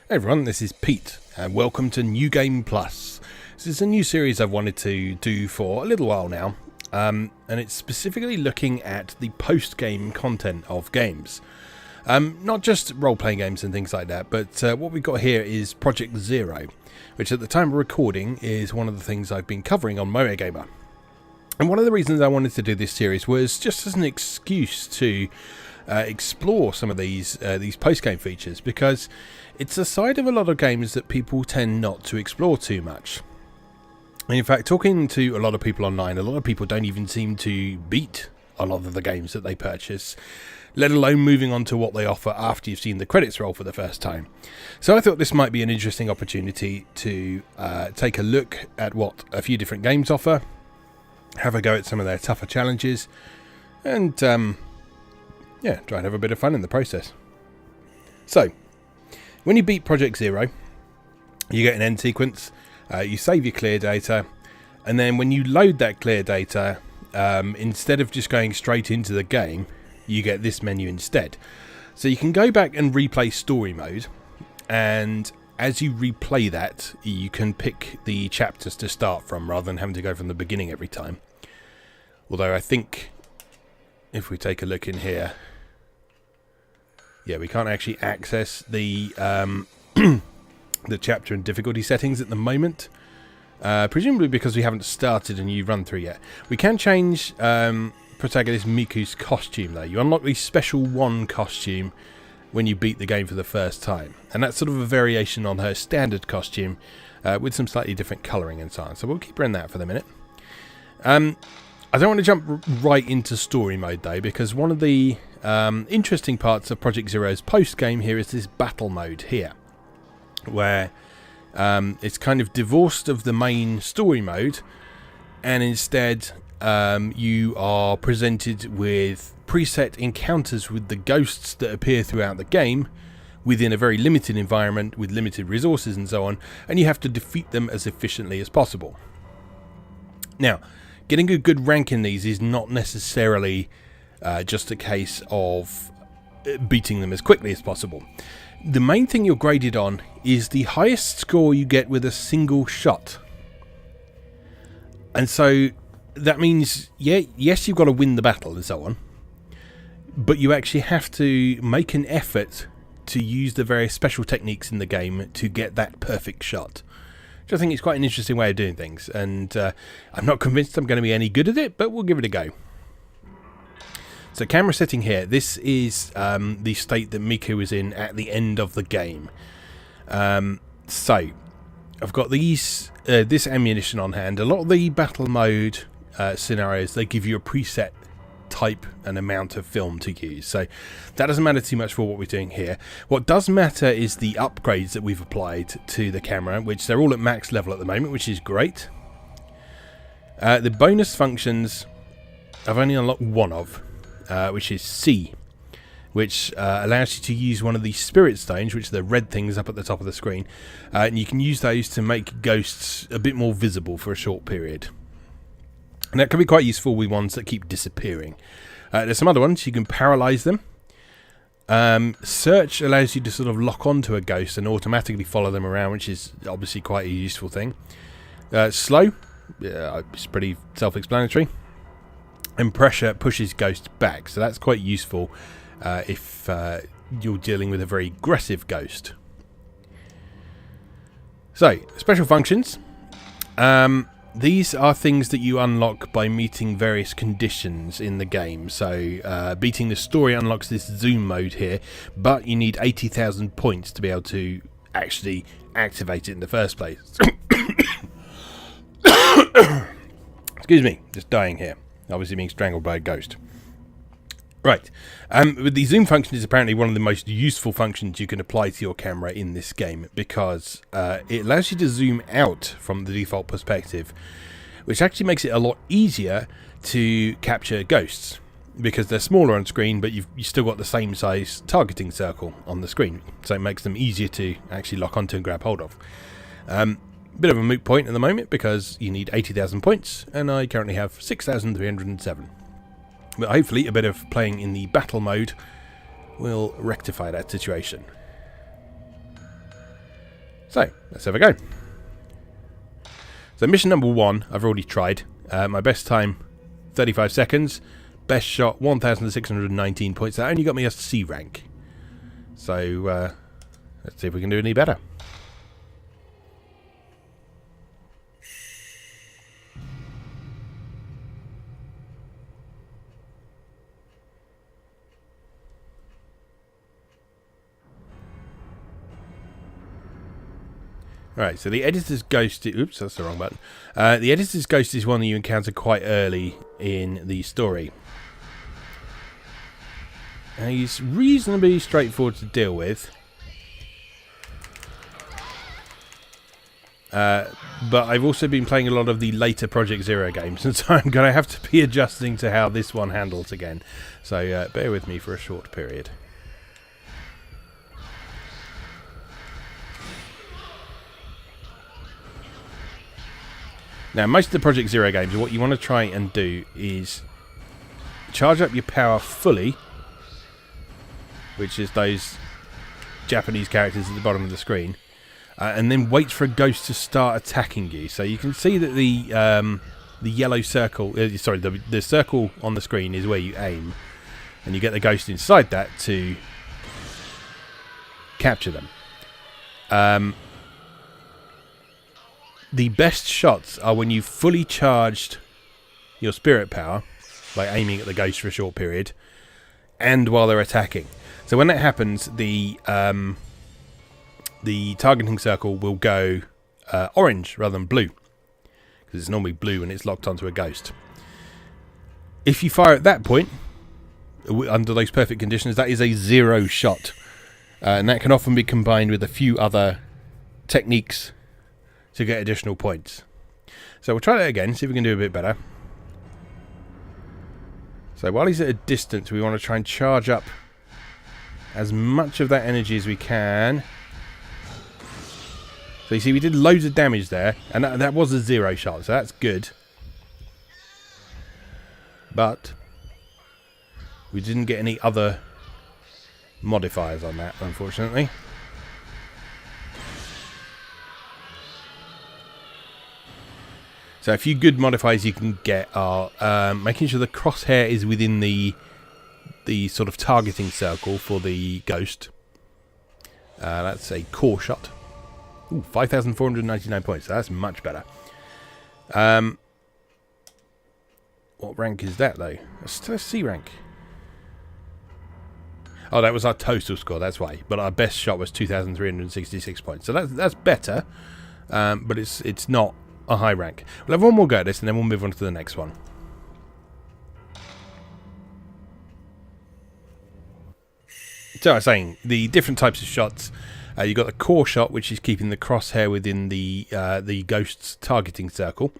Hey everyone, this is Pete, and welcome to New Game Plus. This is a new series I've wanted to do for a little while now, and it's specifically looking at the post-game content of games. Not just role-playing games and things like that, but what we've got here is Project Zero, which at the time of recording is one of the things I've been covering on Moe Gamer. And one of the reasons I wanted to do this series was just as an excuse to explore some of these post-game features, because it's a side of a lot of games that people tend not to explore too much. And in fact, talking to a lot of people online, a lot of people don't even seem to beat a lot of the games that they purchase, let alone moving on to what they offer after you've seen the credits roll for the first time. So I thought this might be an interesting opportunity to take a look at what a few different games offer, have a go at some of their tougher challenges, and try and have a bit of fun in the process. So, when you beat Project Zero, you get an end sequence, you save your clear data, and then when you load that clear data, instead of just going straight into the game, you get this menu instead. So you can go back and replay story mode, and as you replay that, you can pick the chapters to start from rather than having to go from the beginning every time. Although I think if we take a look in here, yeah, we can't actually access the the chapter and difficulty settings at the moment, presumably because we haven't started a new run through yet. We can change protagonist Miku's costume though. You unlock the special one costume when you beat the game for the first time, and that's sort of a variation on her standard costume with some slightly different colouring and so on. So we'll keep her in that for the minute. I don't want to jump right into story mode though, because one of the interesting parts of Project Zero's post-game here is this battle mode here, where it's kind of divorced of the main story mode, and instead you are presented with preset encounters with the ghosts that appear throughout the game within a very limited environment with limited resources and so on, and you have to defeat them as efficiently as possible. Now, getting a good rank in these is not necessarily just a case of beating them as quickly as possible. The main thing you're graded on is the highest score you get with a single shot. And so that means, yes, you've got to win the battle and so on, but you actually have to make an effort to use the various special techniques in the game to get that perfect shot. Which I think is quite an interesting way of doing things, and I'm not convinced I'm going to be any good at it, but we'll give it a go. So camera setting here, this is the state that Miku is in at the end of the game. So I've got this ammunition on hand. A lot of the battle mode scenarios, they give you a preset type and amount of film to use, so that doesn't matter too much for what we're doing here. What does matter is the upgrades that we've applied to the camera, which they're all at max level at the moment, which is great. The bonus functions I've only unlocked one of, which is C, which allows you to use one of the spirit stones, which are the red things up at the top of the screen, and you can use those to make ghosts a bit more visible for a short period. And that can be quite useful with ones that keep disappearing. There's some other ones. You can paralyze them. Search allows you to sort of lock onto a ghost and automatically follow them around, which is obviously quite a useful thing. Slow, it's pretty self-explanatory. And pressure pushes ghosts back, so that's quite useful if you're dealing with a very aggressive ghost. So, special functions. These are things that you unlock by meeting various conditions in the game. So beating the story unlocks this zoom mode here, but you need 80,000 points to be able to actually activate it in the first place. Excuse me, just dying here. Obviously being strangled by a ghost. Right, but the zoom function is apparently one of the most useful functions you can apply to your camera in this game, because it allows you to zoom out from the default perspective, which actually makes it a lot easier to capture ghosts, because they're smaller on screen, but you've still got the same size targeting circle on the screen, so it makes them easier to actually lock onto and grab hold of. Bit of a moot point at the moment, because you need 80,000 points, and I currently have 6,307. But hopefully a bit of playing in the battle mode will rectify that situation. So, let's have a go. So mission number 1, I've already tried. My best time, 35 seconds. Best shot, 1,619 points. That only got me a C rank. So, let's see if we can do any better. Alright, so the Editor's Ghost... Oops, that's the wrong button. The Editor's Ghost is one that you encounter quite early in the story. And he's reasonably straightforward to deal with. But I've also been playing a lot of the later Project Zero games, and so I'm going to have to be adjusting to how this one handles again. So bear with me for a short period. Now, most of the Project Zero games, what you want to try and do is charge up your power fully, which is those Japanese characters at the bottom of the screen, and then wait for a ghost to start attacking you. So you can see that the yellow circle, the circle on the screen is where you aim, and you get the ghost inside that to capture them. The best shots are when you've fully charged your spirit power by aiming at the ghost for a short period, and while they're attacking. So when that happens, the targeting circle will go orange rather than blue, because it's normally blue when it's locked onto a ghost. If you fire at that point, under those perfect conditions, that is a 0 shot, and that can often be combined with a few other techniques to get additional points. So we'll try that again, see if we can do a bit better. So while he's at a distance, we want to try and charge up as much of that energy as we can. So you see, we did loads of damage there, and that was a 0 shot, so that's good. But we didn't get any other modifiers on that, unfortunately. So a few good modifiers you can get are making sure the crosshair is within the sort of targeting circle for the ghost. That's a core shot. Ooh, 5,499 points. So that's much better. What rank is that, though? It's still a C rank. Oh, that was our total score, that's why. But our best shot was 2,366 points. So that's better, but it's not a high rank. We'll have one more go at this, and then we'll move on to the next one. So I was saying, the different types of shots. You've got the core shot, which is keeping the crosshair within the ghost's targeting circle.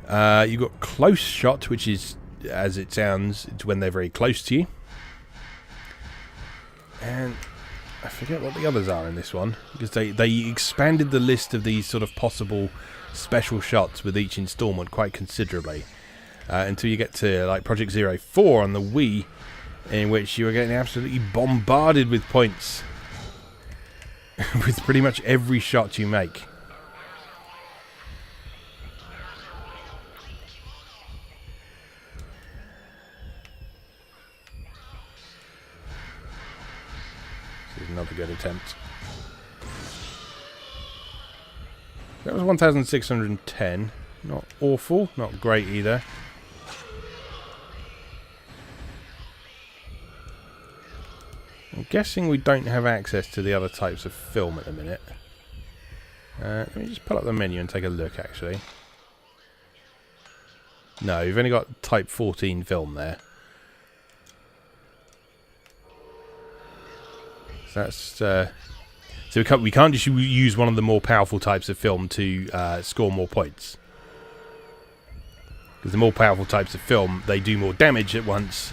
You've got close shot, which is, as it sounds, it's when they're very close to you. And I forget what the others are in this one, because they expanded the list of these sort of possible special shots with each installment quite considerably, until you get to like Project Zero 4 on the Wii, in which you are getting absolutely bombarded with points with pretty much every shot you make. This is another good attempt. That was 1,610. Not awful, not great either. I'm guessing we don't have access to the other types of film at the minute. Let me just pull up the menu and take a look, actually. No, we've only got Type 14 film there. So that's... So we can't just use one of the more powerful types of film to score more points. Because the more powerful types of film, they do more damage at once,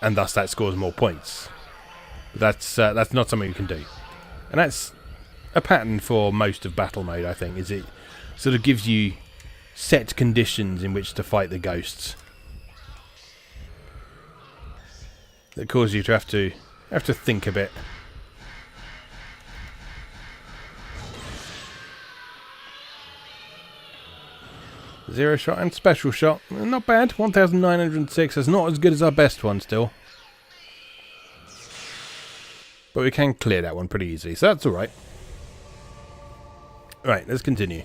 and thus that scores more points. That's not something we can do. And that's a pattern for most of battle mode, I think, is it sort of gives you set conditions in which to fight the ghosts. That cause you to have to think a bit. Zero shot and special shot. Not bad. 1,906. That's not as good as our best one still. But we can clear that one pretty easily, so that's alright. Right, let's continue.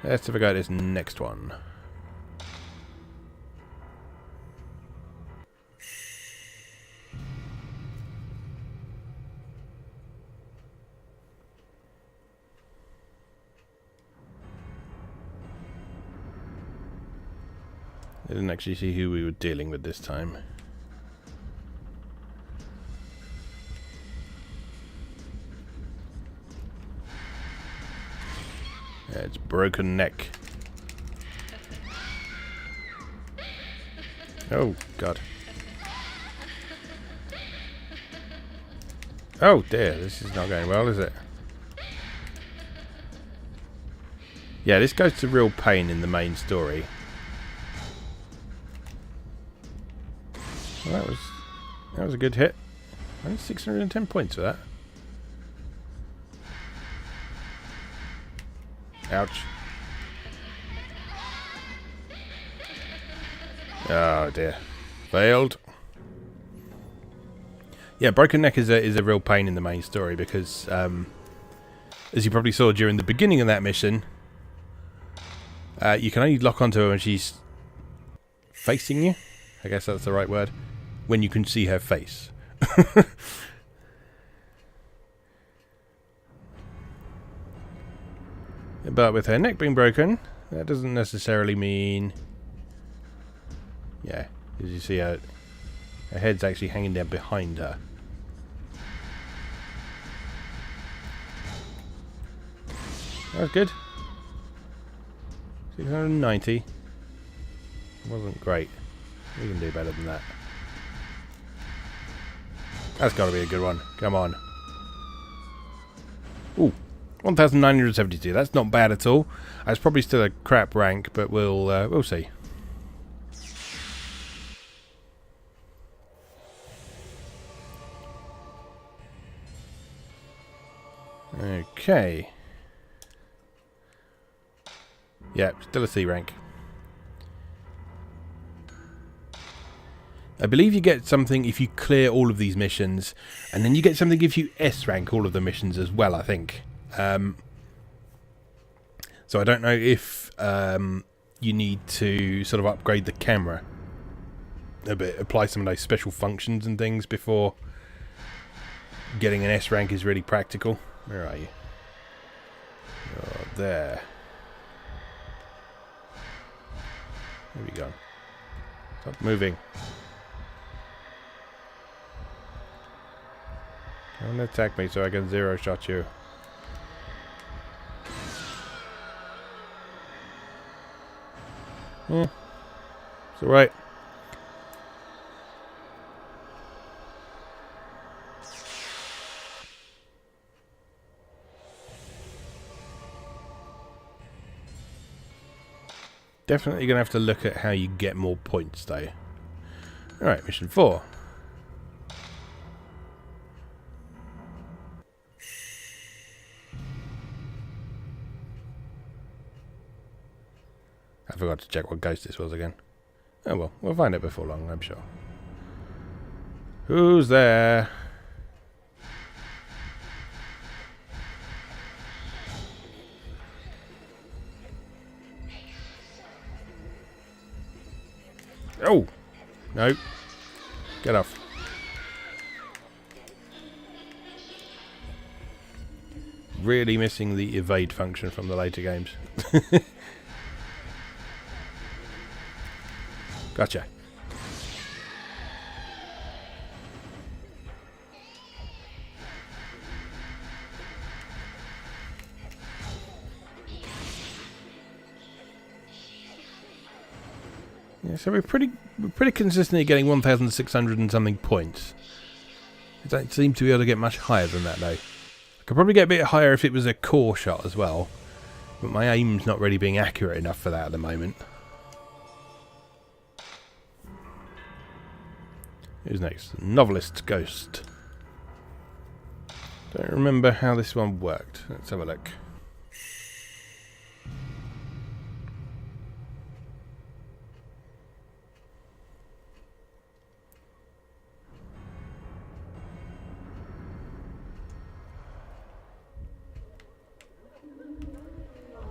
Let's have a go at this next one. I didn't actually see who we were dealing with this time. Yeah, it's Broken Neck. Oh, God. Oh, dear. This is not going well, is it? Yeah, this goes to real pain in the main story. Well, that was a good hit. Only 610 points for that. Ouch. Oh dear. Failed. Yeah, Broken Neck is a real pain in the main story because, as you probably saw during the beginning of that mission, you can only lock onto her when she's facing you. I guess that's the right word. When you can see her face. But with her neck being broken, that doesn't necessarily mean... Yeah, as you see her head's actually hanging down behind her. That was good. 690. Wasn't great. We can do better than that. That's got to be a good one. Come on. Ooh, 1,972. That's not bad at all. That's probably still a crap rank, but we'll see. Okay. Yeah, still a C rank. I believe you get something if you clear all of these missions, and then you get something if you S rank all of the missions as well, I think. So I don't know if you need to sort of upgrade the camera a bit, apply some of those special functions and things before getting an S rank is really practical. Where are you? Oh, there. Where have you gone? Stop moving. Don't attack me so I can zero shot you. Yeah, it's alright. Definitely going to have to look at how you get more points though. Alright, mission 4. I forgot to check what ghost this was again. Oh well, we'll find it before long, I'm sure. Who's there? Oh! No. Get off. Really missing the evade function from the later games. Gotcha. Yeah, so we're pretty consistently getting 1,600 and something points. I don't seem to be able to get much higher than that though. I could probably get a bit higher if it was a core shot as well, but my aim's not really being accurate enough for that at the moment. Who's next? Novelist Ghost. Don't remember how this one worked. Let's have a look.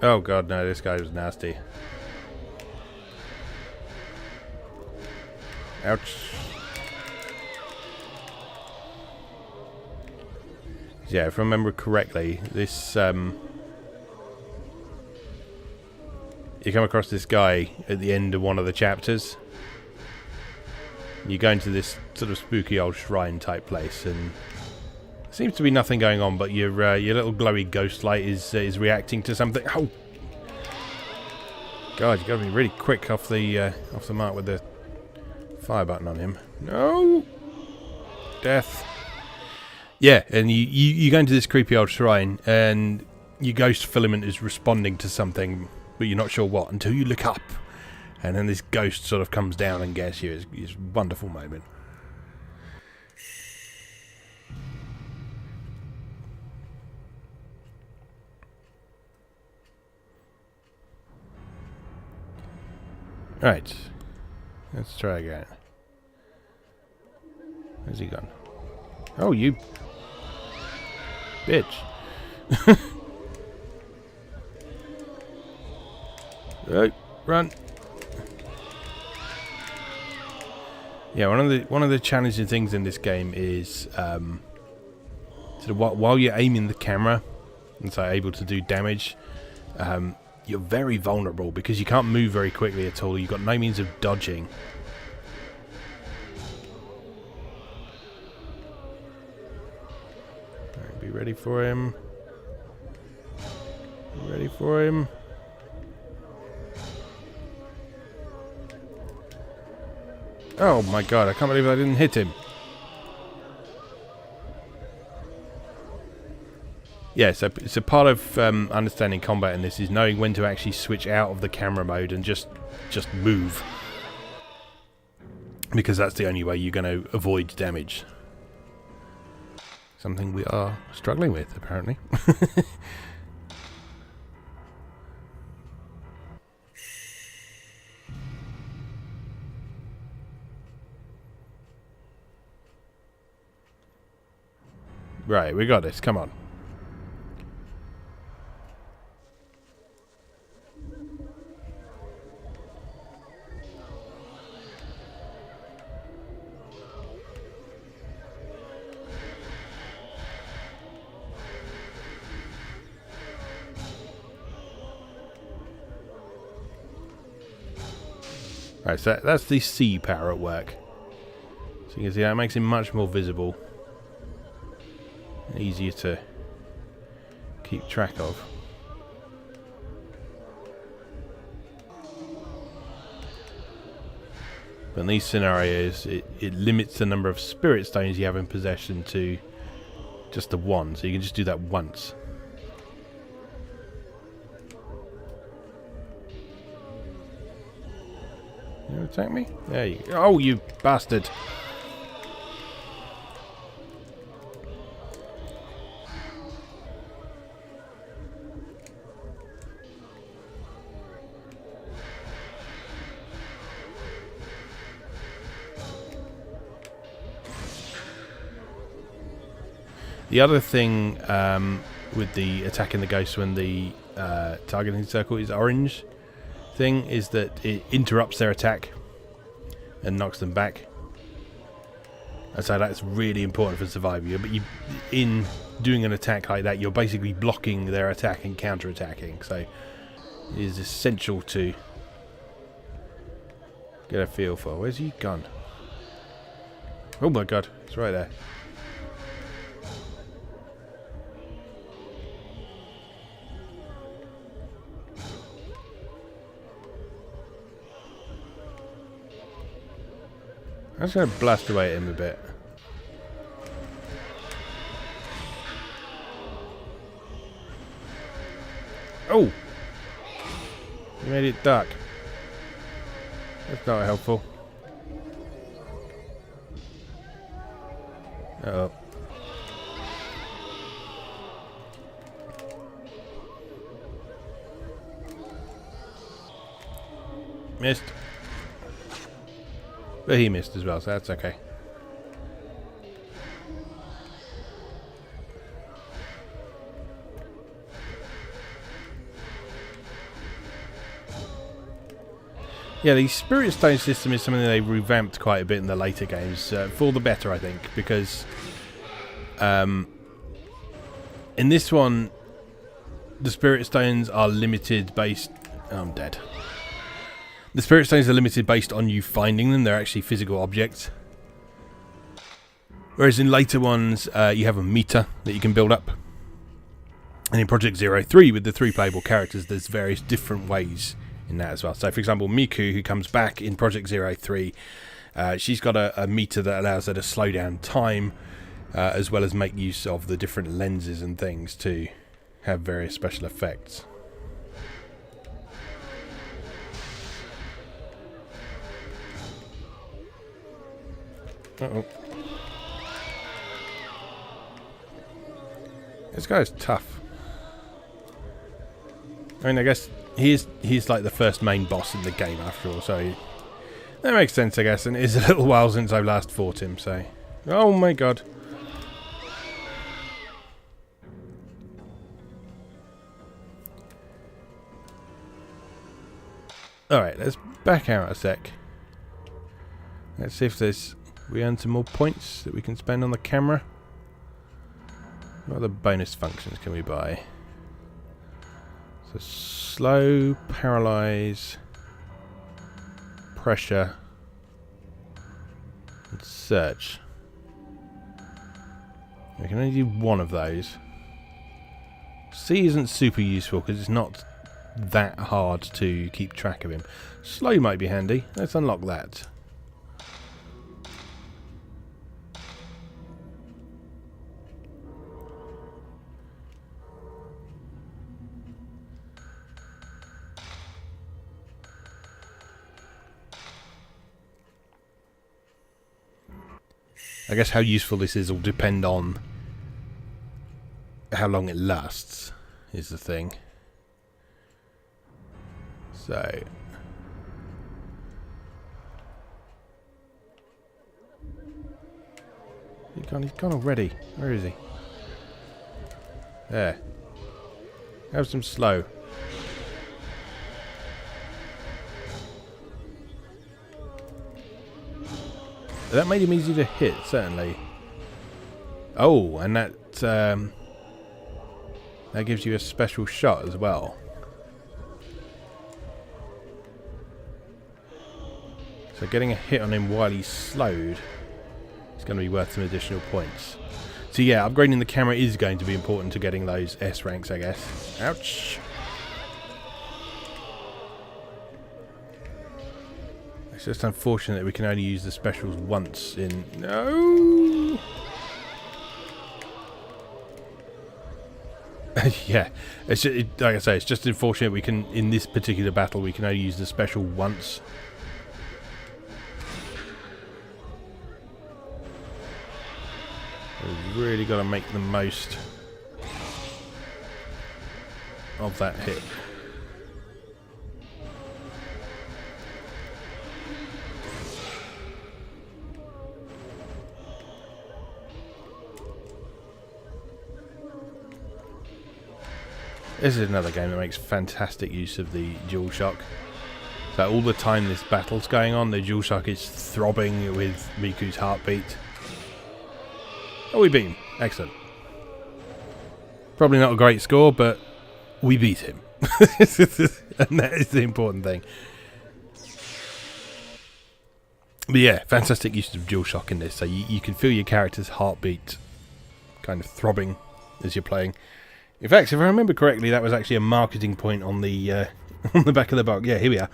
Oh god, no, this guy was nasty. Ouch. Yeah, if I remember correctly, this, you come across this guy at the end of one of the chapters. You go into this sort of spooky old shrine type place, and there seems to be nothing going on, but your little glowy ghost light is reacting to something. Oh, God, you got to be really quick off the mark with the fire button on him. No, death. Yeah, and you go into this creepy old shrine, and your ghost filament is responding to something, but you're not sure what until you look up, and then this ghost sort of comes down and gets you. It's a wonderful moment. Right, let's try again. Where's he gone? Oh, you bitch. Right, run. Yeah, one of the challenging things in this game is sort of while you're aiming the camera and so able to do damage, you're very vulnerable because you can't move very quickly at all. You've got no means of dodging. Right, be ready for him. Be ready for him. Oh my god, I can't believe I didn't hit him. Yeah, so part of understanding combat in this is knowing when to actually switch out of the camera mode and just move. Because that's the only way you're going to avoid damage. Something we are struggling with, apparently. Right, we got this. Come on. Right, so that's the C power at work. So you can see that makes him much more visible. Easier to keep track of. But in these scenarios, it limits the number of spirit stones you have in possession to just the one, so you can just do that once. You attack me? There you go. Oh, you bastard! The other thing with the attacking the ghost when the targeting circle is orange thing is that it interrupts their attack and knocks them back. And so that's really important for survival. But in doing an attack like that, you're basically blocking their attack and counter-attacking. So it is essential to get a feel for. Where's he gone? Oh my god, it's right there. I'm just going to blast away at him a bit. Oh! You made it dark. That's not helpful. Uh-oh. Missed. But he missed as well, so that's okay. Yeah, the Spirit Stone system is something they revamped quite a bit in the later games, for the better, I think, because in this one, the Spirit Stones are limited based... Oh, I'm dead. The Spirit Stones are limited based on you finding them. They're actually physical objects. Whereas in later ones, you have a meter that you can build up. And in Project Zero 3, with the 3 playable characters, there's various different ways in that as well. So, for example, Miku, who comes back in Project Zero 3, she's got a meter that allows her to slow down time, as well as make use of the different lenses and things to have various special effects. Uh-oh. This guy's tough. I mean, I guess he's like the first main boss in the game after all, so that makes sense, I guess. And it is a little while since I last fought him, so... Oh my god. Alright, let's back out a sec. Let's see if we earn some more points that we can spend on the camera. What other bonus functions can we buy? So slow, paralyze, pressure, and search. We can only do one of those. C isn't super useful because it's not that hard to keep track of him. Slow might be handy. Let's unlock that. I guess how useful this is will depend on how long it lasts, is the thing. So... He's gone already. Where is he? There. Have some slow. That made him easy to hit, certainly. Oh, and that gives you a special shot as well. So getting a hit on him while he's slowed is going to be worth some additional points. So yeah, upgrading the camera is going to be important to getting those S ranks, I guess. Ouch. It's just unfortunate that we can only use the specials once in... No! Yeah, like I say, it's just unfortunate we can, in this particular battle, we can only use the special once. We've really got to make the most of that hit. This is another game that makes fantastic use of the DualShock. So all the time this battle's going on, the DualShock is throbbing with Miku's heartbeat. Oh, we beat him. Excellent. Probably not a great score, but we beat him. And that is the important thing. But yeah, fantastic use of DualShock in this. So you can feel your character's heartbeat kind of throbbing as you're playing. In fact, if I remember correctly, that was actually a marketing point on the on the back of the box. Yeah, here we are.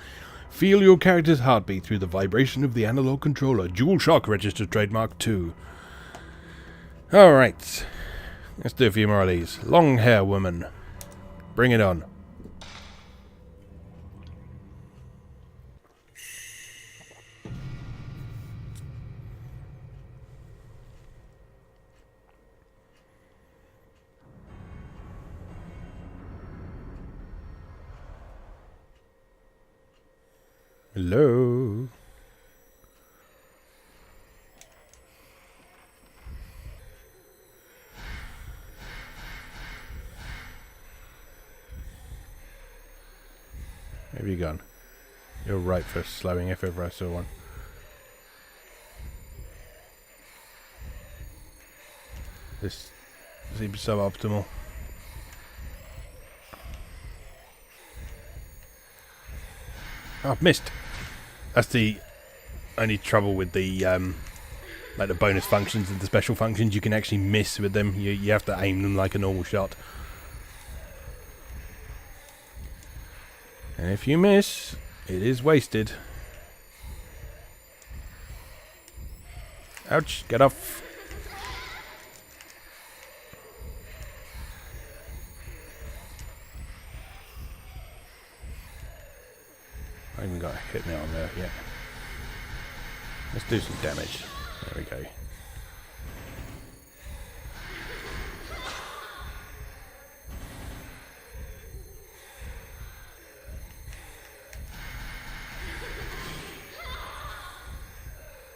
Feel your character's heartbeat through the vibration of the analog controller. DualShock registered trademark 2. Alright. Let's do a few more of these. Long hair woman. Bring it on. Hello. Where have you gone? You're right for slowing if ever I saw one. This seems suboptimal. Oh, I've missed. That's the only trouble with the like the bonus functions and the special functions. You can actually miss with them. You have to aim them like a normal shot. And if you miss, it is wasted. Ouch, get off. I haven't got a hit me on there yet. Let's do some damage. There we go.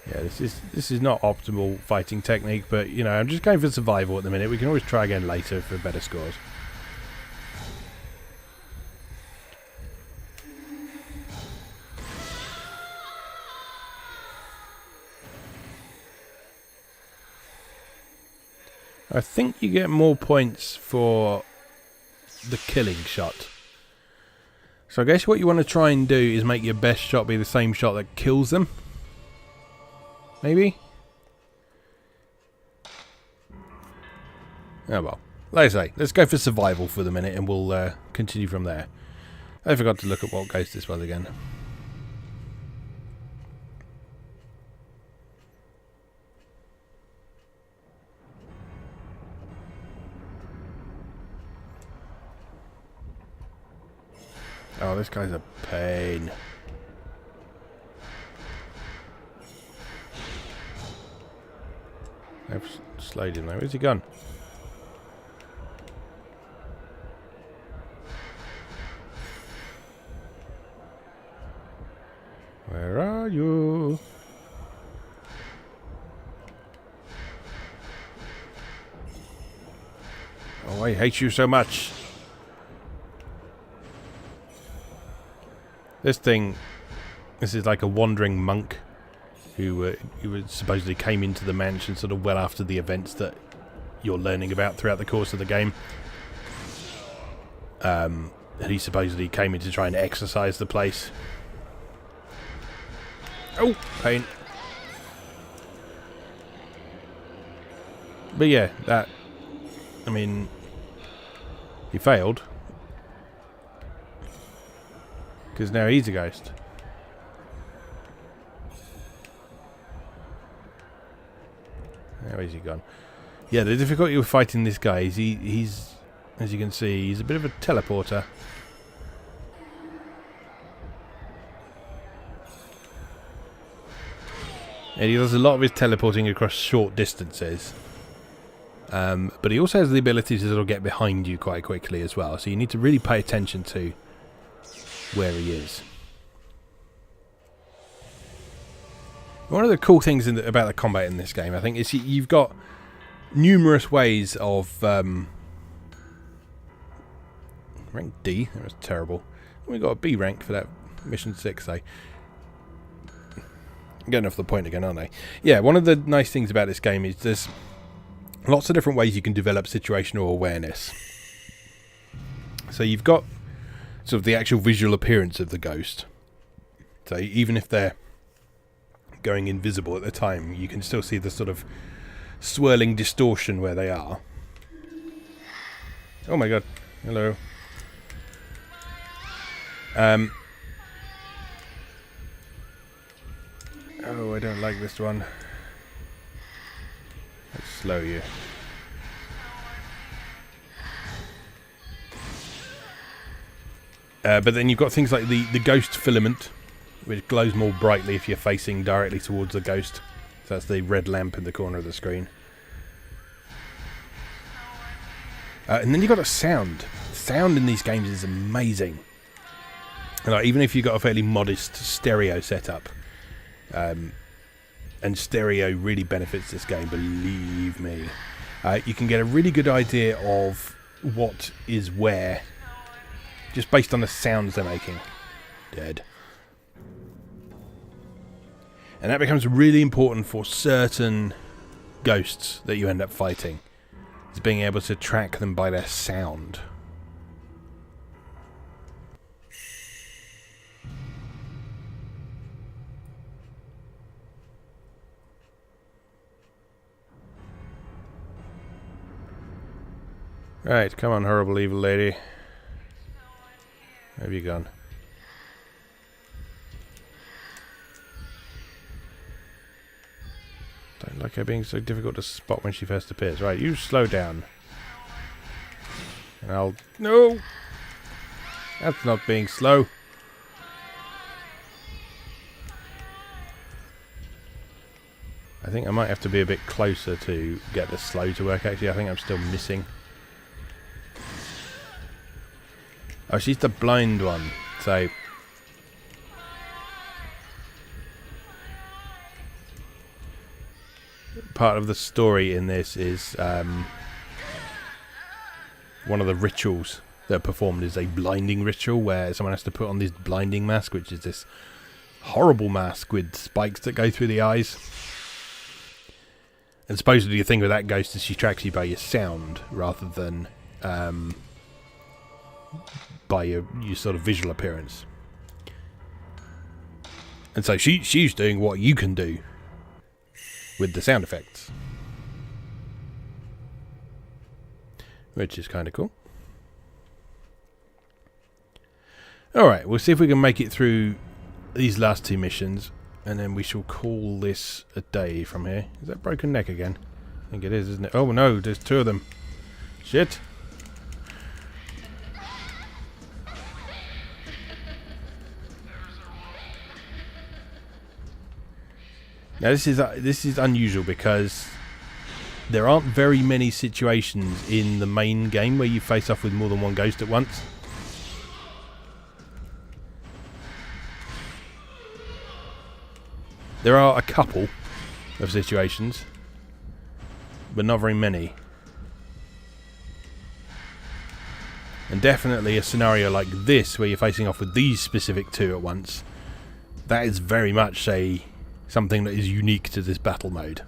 Yeah, this is not optimal fighting technique, but you know, I'm just going for survival at the minute. We can always try again later for better scores. I think you get more points for the killing shot. So I guess what you want to try and do is make your best shot be the same shot that kills them. Maybe? Oh well. Like I say, let's go for survival for the minute and we'll continue from there. I forgot to look at what ghost this was again. Oh, this guy's a pain. I've slowed him though. Where's he gone? Where are you? Oh, I hate you so much. This is like a wandering monk who supposedly came into the mansion sort of well after the events that you're learning about throughout the course of the game. And he supposedly came in to try and exorcise the place. Oh, pain. But yeah, I mean, he failed. Because now he's a ghost. How is he gone? Yeah, the difficulty with fighting this guy is he's, as you can see, he's a bit of a teleporter. And he does a lot of his teleporting across short distances. But he also has the ability to sort of get behind you quite quickly as well. So you need to really pay attention to where he is. One of the cool things about the combat in this game, I think, is you've got numerous ways of rank D. That was terrible. We got a B rank for that mission 6, though. Getting off the point again, aren't I? Yeah, one of the nice things about this game is there's lots of different ways you can develop situational awareness. So you've got sort of the actual visual appearance of the ghost. So even if they're going invisible at the time, you can still see the sort of swirling distortion where they are. Oh my god. Hello. Oh, I don't like this one. Let's slow you. But then you've got things like the ghost filament, which glows more brightly if you're facing directly towards the ghost. So that's the red lamp in the corner of the screen. And then you've got a sound. Sound in these games is amazing. Like, even if you've got a fairly modest stereo setup, and stereo really benefits this game, believe me. You can get a really good idea of what is where, just based on the sounds they're making. Dead. And that becomes really important for certain ghosts that you end up fighting. Is being able to track them by their sound. Right, come on, horrible evil lady. Where have you gone? Don't like her being so difficult to spot when she first appears. Right, you slow down. And I'll... No! That's not being slow. I think I might have to be a bit closer to get the slow to work, actually. I think I'm still missing. Oh, she's the blind one. So... part of the story in this is one of the rituals that are performed is a blinding ritual where someone has to put on this blinding mask, which is this horrible mask with spikes that go through the eyes. And supposedly the thing with that ghost is she tracks you by your sound rather than by your sort of visual appearance. And so she's doing what you can do with the sound effects, which is kind of cool. Alright, we'll see if we can make it through these last two missions, and then we shall call this a day from here. Is that Broken Neck again? I think it is, isn't it? Oh no, there's two of them. Shit. Now this is unusual because there aren't very many situations in the main game where you face off with more than one ghost at once. There are a couple of situations, but not very many. And definitely a scenario like this where you're facing off with these specific two at once, that is very much something that is unique to this battle mode.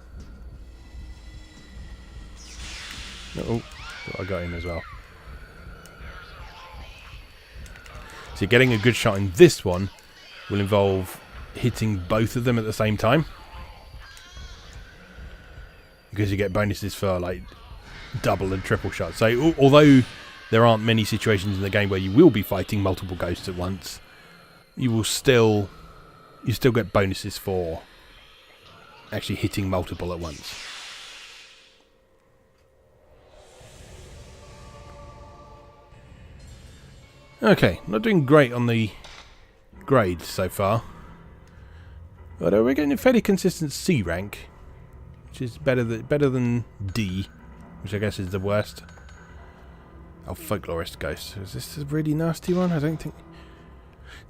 Oh, I got him as well. So getting a good shot in this one will involve hitting both of them at the same time, because you get bonuses for like double and triple shots. So although there aren't many situations in the game where you will be fighting multiple ghosts at once, you still get bonuses for actually hitting multiple at once. Okay, not doing great on the grades so far, but we're getting a fairly consistent C rank, which is better than D, which I guess is the worst. Oh, Folklorist Ghost. Is this a really nasty one? I don't think...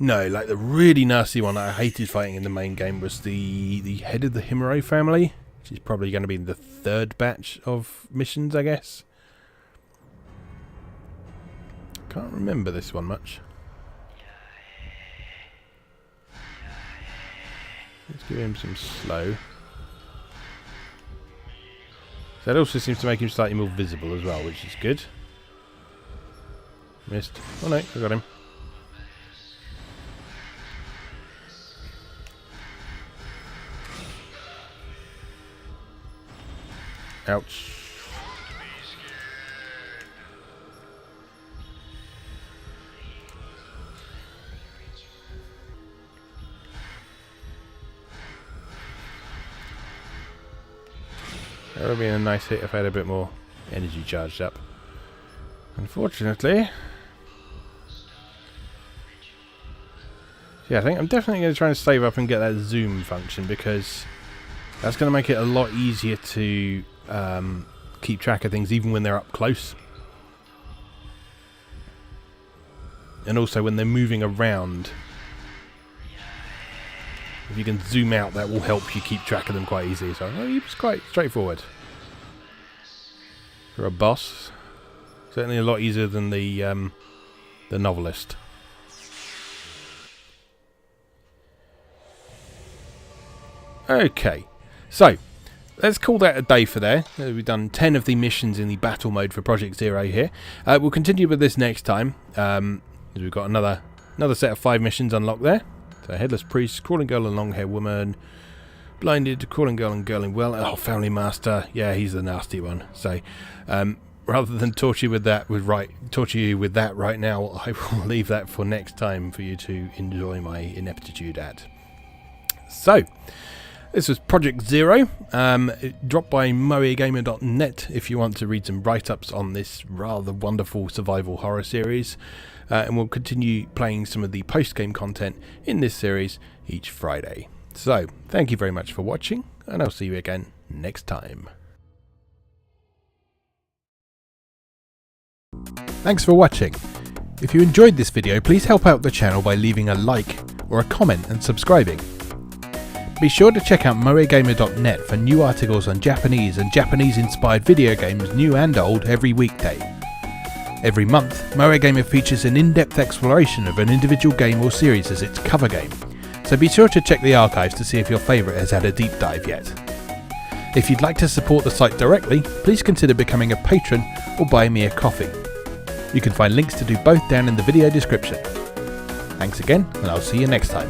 No, like the really nasty one that I hated fighting in the main game was the head of the Himuro family, which is probably going to be the third batch of missions, I guess. Can't remember this one much. Let's give him some slow. That also seems to make him slightly more visible as well, which is good. Missed. Oh no, I got him. Ouch. That would have been a nice hit if I had a bit more energy charged up. Unfortunately. Yeah, I think I'm definitely going to try and save up and get that zoom function, because that's going to make it a lot easier to keep track of things even when they're up close. And also when they're moving around. If you can zoom out, that will help you keep track of them quite easily. So it's quite straightforward. For a boss. Certainly a lot easier than the novelist. Okay, so let's call that a day for there. We've done 10 of the missions in the battle mode for Project Zero here. We'll continue with this next time. We've got another set of 5 missions unlocked there. So Headless Priest, Crawling Girl and Long Hair Woman, Blinded, Crawling Girl and Girling Well. Oh, Family Master. Yeah, he's the nasty one. So rather than torture you with that right now, I will leave that for next time for you to enjoy my ineptitude at. So this was Project Zero, dropped by moegamer.net if you want to read some write-ups on this rather wonderful survival horror series. And we'll continue playing some of the post-game content in this series each Friday. So, thank you very much for watching, and I'll see you again next time. Thanks for watching. If you enjoyed this video, please help out the channel by leaving a like or a comment and subscribing. Be sure to check out moegamer.net for new articles on Japanese and Japanese-inspired video games, new and old, every weekday. Every month, moegamer features an in-depth exploration of an individual game or series as its cover game, so be sure to check the archives to see if your favourite has had a deep dive yet. If you'd like to support the site directly, please consider becoming a patron or buying me a coffee. You can find links to do both down in the video description. Thanks again, and I'll see you next time.